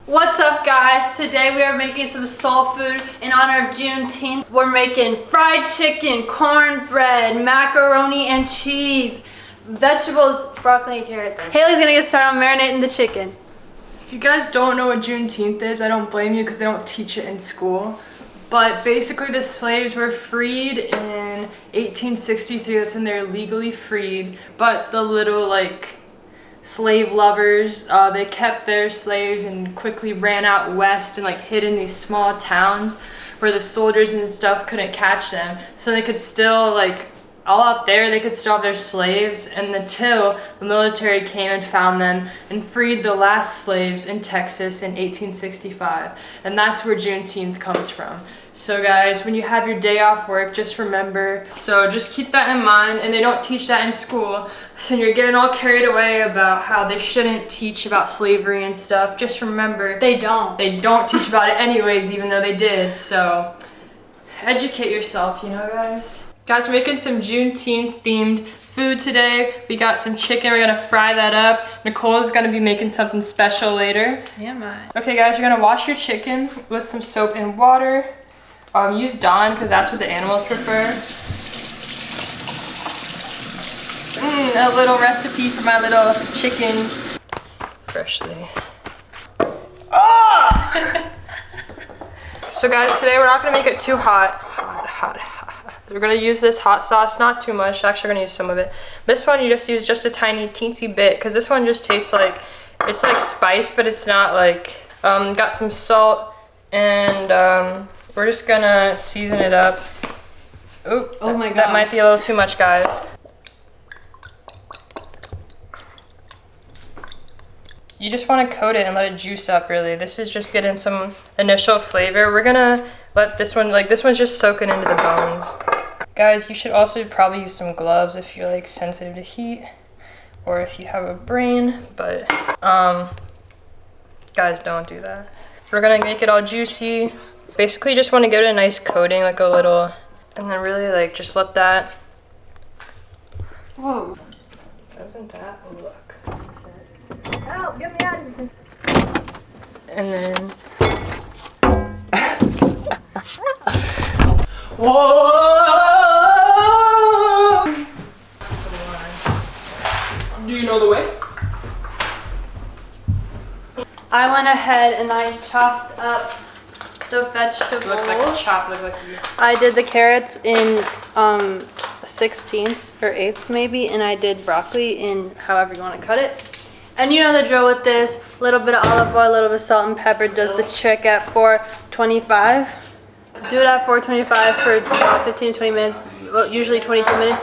What's up, guys? Today we are making some soul food in honor of Juneteenth. We're making fried chicken, cornbread, macaroni and cheese, vegetables, broccoli and carrots. Haley's gonna get started on marinating the chicken. If you guys don't know what Juneteenth is, I don't blame you because they don't teach it in school. But basically the slaves were freed in 1863, that's when they're legally freed. But the little slave lovers, they kept their slaves and quickly ran out west and hid in these small towns where the soldiers and stuff couldn't catch them. So they could still all out there, they could still have their slaves, and until the military came and found them and freed the last slaves in Texas in 1865. And that's where Juneteenth comes from. So guys, when you have your day off work, just remember, so just keep that in mind, and they don't teach that in school. So when you're getting all carried away about how they shouldn't teach about slavery and stuff, just remember, they don't teach about it anyways, even though they did. So educate yourself, you know, guys. Guys, we're making some Juneteenth themed food today. We got some chicken, we're gonna fry that up. Nicole's gonna be making something special later. Yeah, man. Okay guys, you're gonna wash your chicken with some soap and water. Use Dawn because that's what the animals prefer. A little recipe for my little chickens. Freshly. Oh! So guys, today we're not gonna make it too hot. We're gonna use this hot sauce, not too much. Actually, we're gonna use some of it. This one you just use just a tiny teensy bit because this one just tastes it's like spice, but it's not got some salt and we're just gonna season it up. Oop, oh my god. That might be a little too much, guys. You just want to coat it and let it juice up, really. This is just getting some initial flavor. We're gonna let this one, this one's just soaking into the bones. Guys, you should also probably use some gloves if you're sensitive to heat or if you have a brain, but guys, don't do that. We're gonna make it all juicy. Basically, just want to give it a nice coating, a little, and then really just let that. Whoa. Doesn't that look? Help, get me out of here. And then. Whoa! Do you know the way? I went ahead and I chopped up the vegetables. Look like a chop, look like you. I did the carrots in 16ths or 8ths maybe, and I did broccoli in however you want to cut it. And you know the drill with this, a little bit of olive oil, a little bit of salt and pepper does the trick at 425. Do it at 425 for about 15 to 20 minutes, well, usually 22 minutes.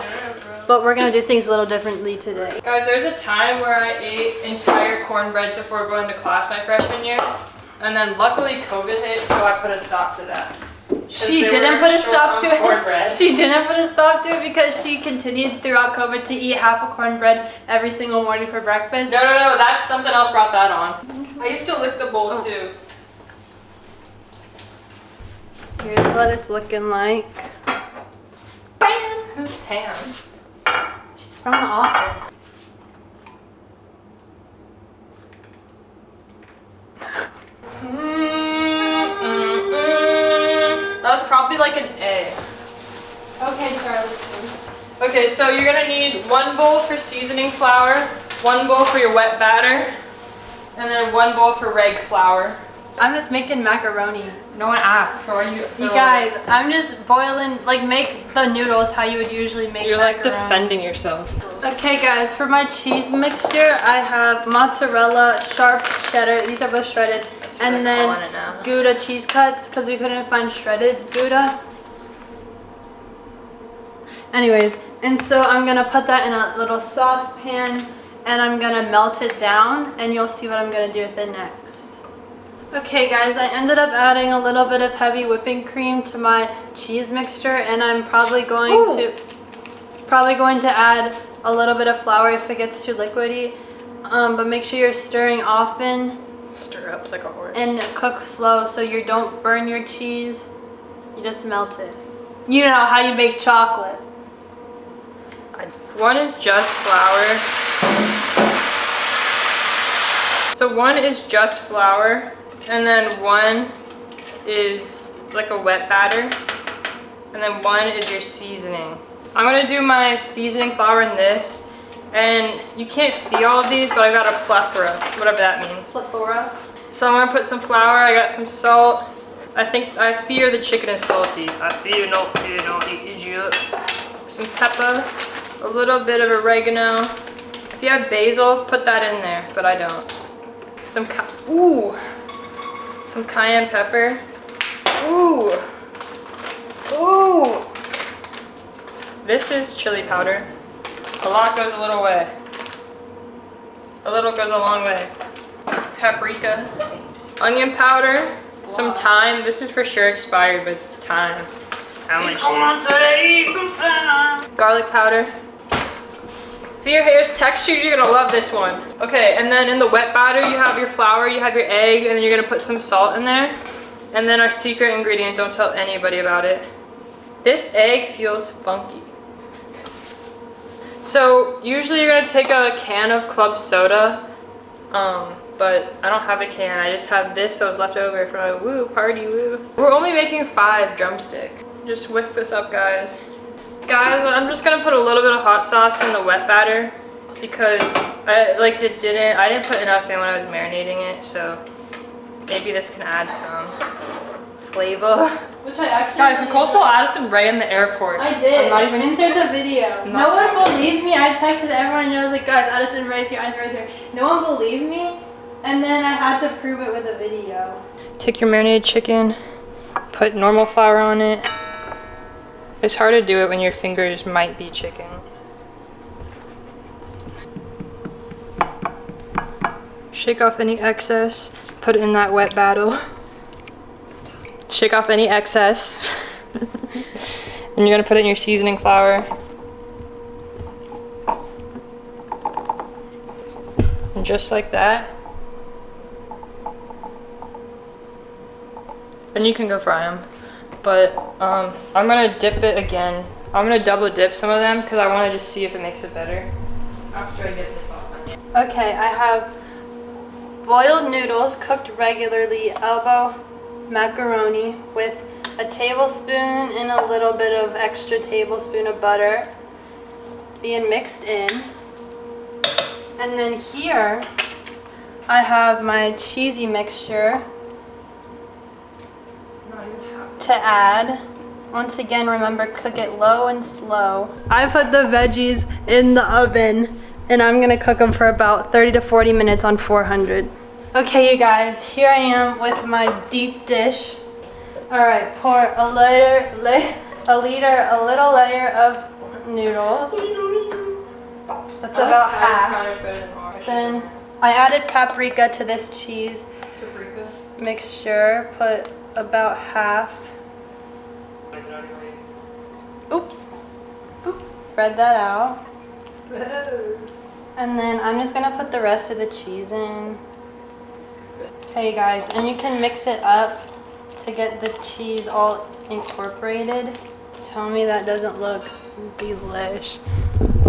But we're gonna do things a little differently today. Guys, there's a time where I ate entire cornbread before going to class my freshman year. And then luckily COVID hit, so I put a stop to that. She didn't put a stop to it. She didn't put a stop to it because she continued throughout COVID to eat half a cornbread every single morning for breakfast. No, that's something else brought that on. I used to lick the bowl too. Here's what it's looking like. Pam! Who's Pam? She's from the office. That was probably an A. Okay, Charlie. Okay, so you're gonna need 1 bowl for seasoning flour, 1 bowl for your wet batter, and then 1 bowl for reg flour. I'm just making macaroni. No one asked, so are you? You guys, I'm just boiling, make the noodles how you would usually make You're macaroni. defending yourself. Okay guys, for my cheese mixture, I have mozzarella, sharp cheddar, these are both shredded, and then Gouda cheese cuts, because we couldn't find shredded Gouda. Anyways, and so I'm gonna put that in a little saucepan, and I'm gonna melt it down, and you'll see what I'm gonna do with it next. Okay guys, I ended up adding a little bit of heavy whipping cream to my cheese mixture, and I'm probably going to add a little bit of flour if it gets too liquidy. But make sure you're stirring often. Stir ups like a horse. And cook slow so you don't burn your cheese. You just melt it. You know how you make chocolate. One is just flour. So one is just flour, And then one is like a wet batter. And then one is your seasoning. I'm gonna do my seasoning flour in this. And you can't see all of these, but I got a plethora, whatever that means. Plethora. So I'm gonna put some flour, I got some salt. I fear the chicken is salty. I fear no idiot. Some pepper, a little bit of oregano. If you have basil, put that in there, but I don't. Some cayenne pepper. Ooh. Ooh. This is chili powder. A lot goes a little way. A little goes a long way. Paprika. Onion powder. Some thyme. This is for sure expired, but it's thyme. How much? On today, some thyme. Garlic powder. For your hair's texture, you're gonna love this one. Okay, and then in the wet batter, you have your flour, you have your egg, and then you're gonna put some salt in there. And then our secret ingredient, don't tell anybody about it. This egg feels funky. So usually you're gonna take a can of club soda, but I don't have a can. I just have this that was left over from a woo party woo. We're only making 5 drumsticks. Just whisk this up, guys. Guys, I'm just gonna put a little bit of hot sauce in the wet batter because I didn't put enough in when I was marinating it, so maybe this can add some flavor. Which I actually Guys, really Nicole saw Addison Rae in the airport. I did. I'm not even Insert the video. No one believed me. I texted everyone and I was like, guys, Addison Rae's here, Addison Rae's here. No one believed me. And then I had to prove it with a video. Take your marinated chicken, put normal flour on it. It's hard to do it when your fingers might be chicken. Shake off any excess, put it in that wet batter. Shake off any excess. And you're gonna put it in your seasoning flour. And just like that. And you can go fry them. But I'm gonna dip it again. I'm gonna double dip some of them because I wanna just see if it makes it better. After I get this off. Okay, I have boiled noodles cooked regularly, elbow macaroni with a tablespoon and a little bit of extra tablespoon of butter being mixed in. And then here I have my cheesy mixture to add. Once again, remember, cook it low and slow. I put the veggies in the oven and I'm gonna cook them for about 30 to 40 minutes on 400. Okay, you guys, here I am with my deep dish. All right, pour a little layer of noodles. That's about half. Then I added paprika to this cheese mixture. Put about half. Oops. Spread that out. And then I'm just gonna put the rest of the cheese in. Okay, guys, and you can mix it up to get the cheese all incorporated. Tell me that doesn't look delish.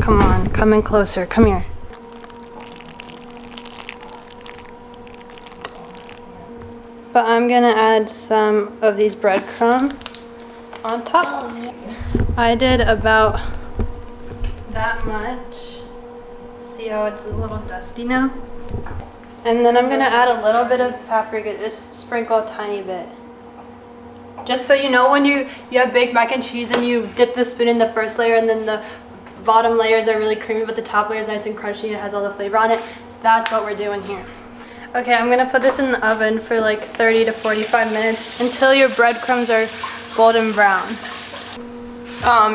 Come on, come in closer, come here. But I'm gonna add some of these breadcrumbs on top. I did about that much. See how it's a little dusty now? And then I'm gonna add a little bit of paprika, just sprinkle a tiny bit. Just so you know, when you have baked mac and cheese and you dip the spoon in the first layer and then the bottom layers are really creamy but the top layer is nice and crunchy and it has all the flavor on it, that's what we're doing here. Okay, I'm gonna put this in the oven for like 30 to 45 minutes until your breadcrumbs are golden brown.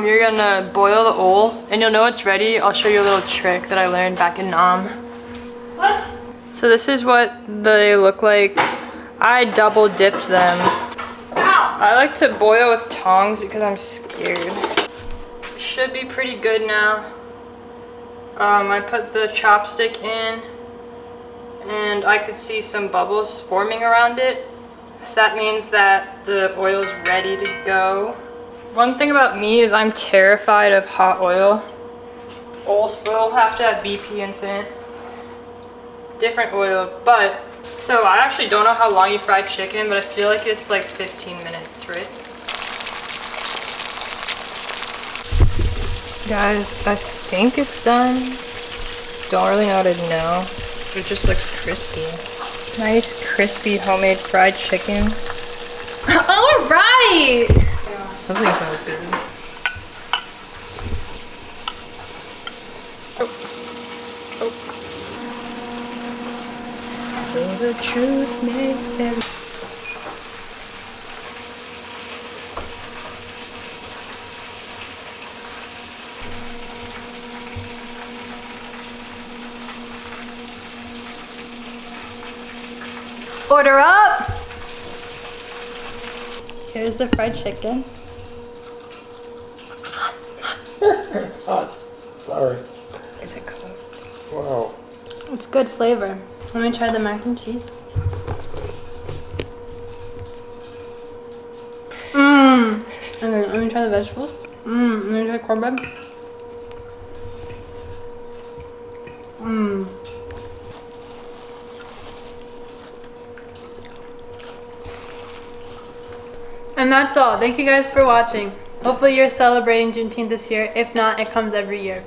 You're gonna boil the oil and you'll know it's ready. I'll show you a little trick that I learned back in Nam. What? So this is what they look like. I double dipped them. Ow! I like to boil with tongs because I'm scared. Should be pretty good now. I put the chopstick in and I could see some bubbles forming around it. So that means that the oil's ready to go. One thing about me is I'm terrified of hot oil. Oil spill, have to have BP incident. Different oil, but So I actually don't know how long you fry chicken, but I feel like it's like 15 minutes, right? Guys, I think it's done. Don't really know how to know. It just looks crispy. Nice crispy homemade fried chicken. All right. Something smells good. Oh. Will the truth make them... Order up. Here's the fried chicken. It's hot. Sorry. Is it cooked? Wow. It's good flavor. Let me try the mac and cheese. Mmm. Okay, let me try the vegetables. Mmm. Let me try cornbread. Mmm. And that's all. Thank you guys for watching. Hopefully you're celebrating Juneteenth this year. If not, it comes every year.